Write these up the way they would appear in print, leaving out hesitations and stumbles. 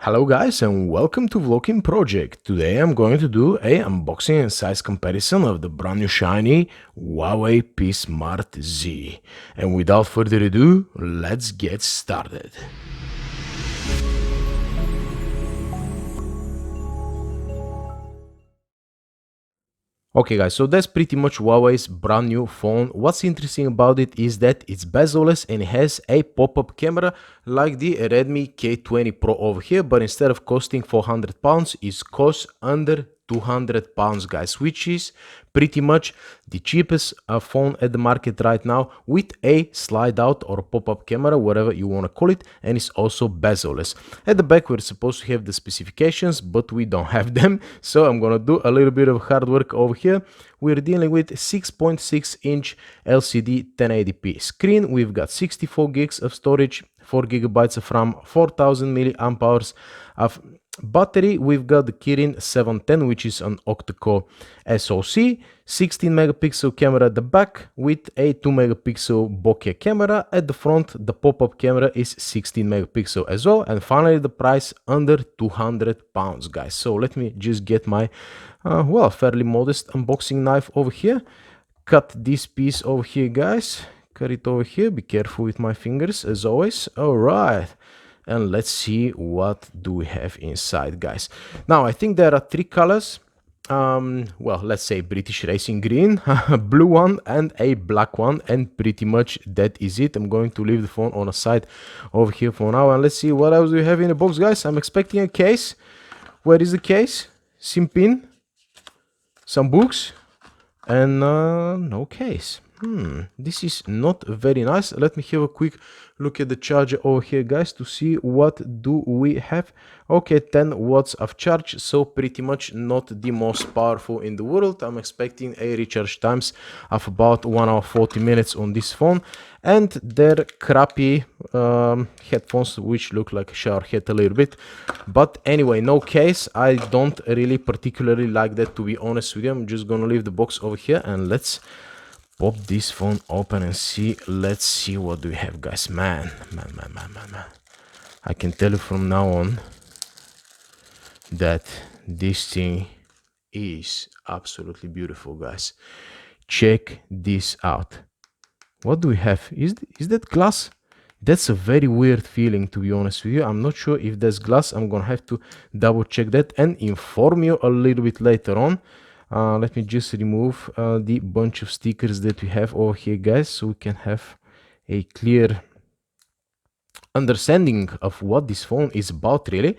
Hello guys and welcome to VoloKin Project. Today I'm going to do a unboxing and size comparison of the brand new shiny Huawei P Smart Z. And without further ado, let's get started. Okay guys, so that's pretty much Huawei's brand new phone. What's interesting about it is that it's bezel-less and it has a pop-up camera like the Redmi K20 Pro over here, but instead of costing £400, it costs under £200 guys, which is pretty much the cheapest phone at the market right now, with a slide out or pop-up camera, whatever you want to call it, and it's also bezel-less. At the back we're supposed to have the specifications, but we don't have them, so I'm gonna do a little bit of hard work over here. We're dealing with 6.6 inch LCD 1080p screen. We've got 64 gigs of storage, 4 gigabytes of RAM, 4000 milliamp hours of battery. We've got the Kirin 710, which is an octa-core SoC, 16 megapixel camera at the back with a 2 megapixel bokeh camera. At the front, the pop-up camera is 16 megapixel as well. And finally, the price under £200 guys. So let me just get my well, fairly modest unboxing knife over here. Cut this piece over here guys, cut it over here. Be careful with my fingers as always. All right, and let's see what do we have inside guys. Now I think there are three colors, well, let's say British racing green, a blue one and a black one, and pretty much that is it. I'm going to leave the phone on a side over here for now, and let's see what else we have in the box guys. I'm expecting a case. Where is the case? SIM pin, some books, and no case. This is not very nice. Let me have a quick look at the charger over here guys to see what do we have. Okay, 10 watts of charge, so pretty much not the most powerful in the world. I'm expecting a recharge times of about 1 hour 40 minutes on this phone, and they're crappy headphones which look like a shower head a little bit. But anyway, no case. I don't really particularly like that, to be honest with you. I'm just gonna leave the box over here and let's pop this phone open and see. Let's see what do we have guys. Man, I can tell you from now on that this thing is absolutely beautiful guys. Check this out. What do we have? Is that glass? That's a very weird feeling, to be honest with you. I'm not sure if that's glass. I'm gonna have to double check that and inform you a little bit later on. Let me just remove the bunch of stickers that we have over here guys, so we can have a clear understanding of what this phone is about really.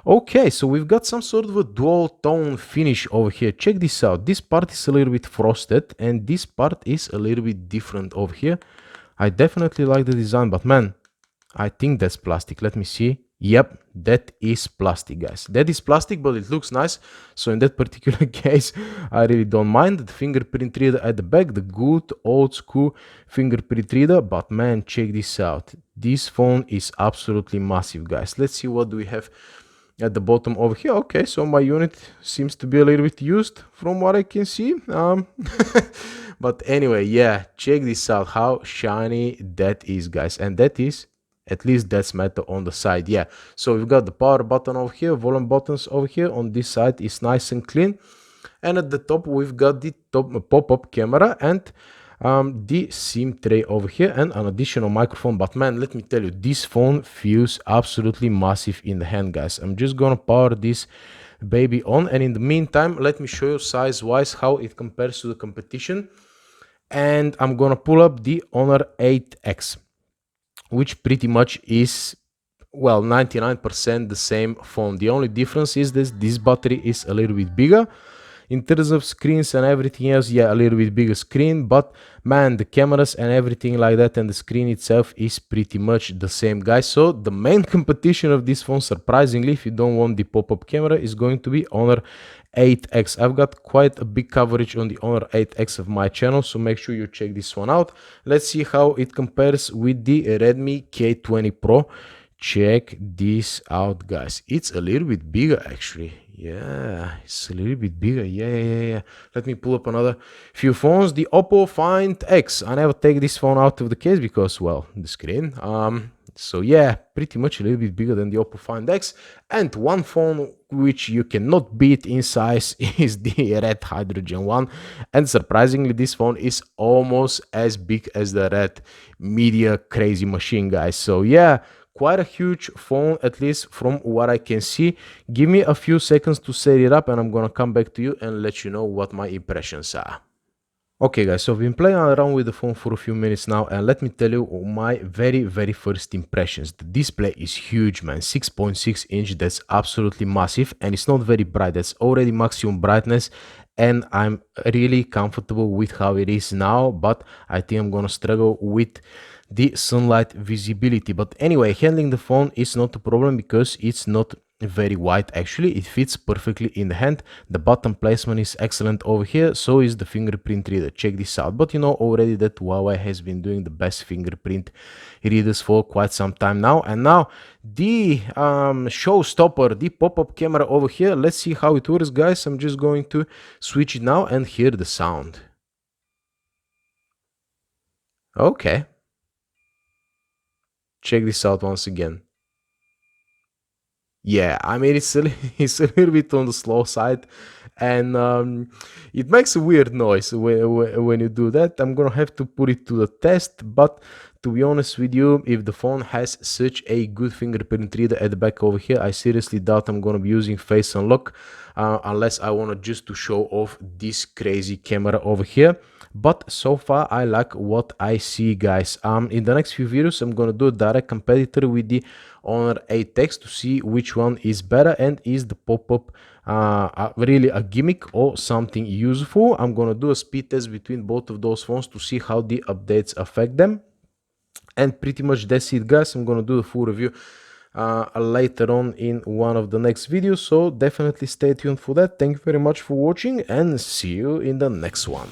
Okay, so we've got some sort of a dual tone finish over here. Check this out. This part is a little bit frosted and this part is a little bit different over here. I definitely like the design, but man, I think that's plastic. Let me see. Yep, that is plastic guys. That is plastic, but it looks nice, so in that particular case I really don't mind. The fingerprint reader at the back, the good old school fingerprint reader. But man, check this out. This phone is absolutely massive guys. Let's see what do we have at the bottom over here. Okay, so my unit seems to be a little bit used from what I can see. But anyway, yeah, check this out, how shiny that is guys. And that is, at least that's metal on the side. Yeah, so we've got the power button over here, volume buttons over here. On this side is nice and clean, and at the top we've got the top pop-up camera and the SIM tray over here and an additional microphone. But man, let me tell you, this phone feels absolutely massive in the hand guys. I'm just gonna power this baby on, and in the meantime let me show you size wise how it compares to the competition. And I'm gonna pull up the Honor 8X, which pretty much is, well, 99% the same phone. The only difference is that this battery is a little bit bigger. In terms of screens and everything else, yeah, a little bit bigger screen, but man, the cameras and everything like that and the screen itself is pretty much the same guys. So the main competition of this phone, surprisingly, if you don't want the pop-up camera, is going to be Honor 8X. I've got quite a big coverage on the Honor 8X of my channel, so make sure you check this one out. Let's see how it compares with the Redmi K20 Pro. Check this out guys. It's a little bit bigger actually. Yeah, it's a little bit bigger. Yeah. Let me pull up another few phones. The Oppo Find X. I never take this phone out of the case because, well, the screen. So yeah, pretty much a little bit bigger than the Oppo Find X. And one phone which you cannot beat in size is the Red Hydrogen one. And surprisingly, this phone is almost as big as the Red Media Crazy Machine, guys. So yeah, quite a huge phone, at least from what I can see. Give me a few seconds to set it up and I'm gonna come back to you and let you know what my impressions are. Okay guys, so I've been playing around with the phone for a few minutes now and let me tell you my very first impressions. The display is huge, man. 6.6 inch, that's absolutely massive, and it's not very bright. That's already maximum brightness and I'm really comfortable with how it is now, but I think I'm gonna struggle with the sunlight visibility. But anyway, handling the phone is not a problem because it's not very wide. Actually, it fits perfectly in the hand. The button placement is excellent over here, so is the fingerprint reader. Check this out. But you know already that Huawei has been doing the best fingerprint readers for quite some time now. And now the showstopper, the pop-up camera over here. Let's see how it works, guys. I'm just going to switch it now and hear the sound. Okay, check this out once again. Yeah, I mean it's a little bit on the slow side, and it makes a weird noise when you do that. I'm gonna have to put it to the test, but to be honest with you, if the phone has such a good fingerprint reader at the back over here, I seriously doubt I'm gonna be using face unlock unless I wanna just to show off this crazy camera over here. But so far I like what I see, guys. In the next few videos I'm gonna do a direct competitor with the Honor 8X to see which one is better and is the pop-up really a gimmick or something useful. I'm gonna do a speed test between both of those phones to see how the updates affect them. And pretty much that's it, guys. I'm gonna do the full review later on in one of the next videos, so definitely stay tuned for that. Thank you very much for watching and see you in the next one.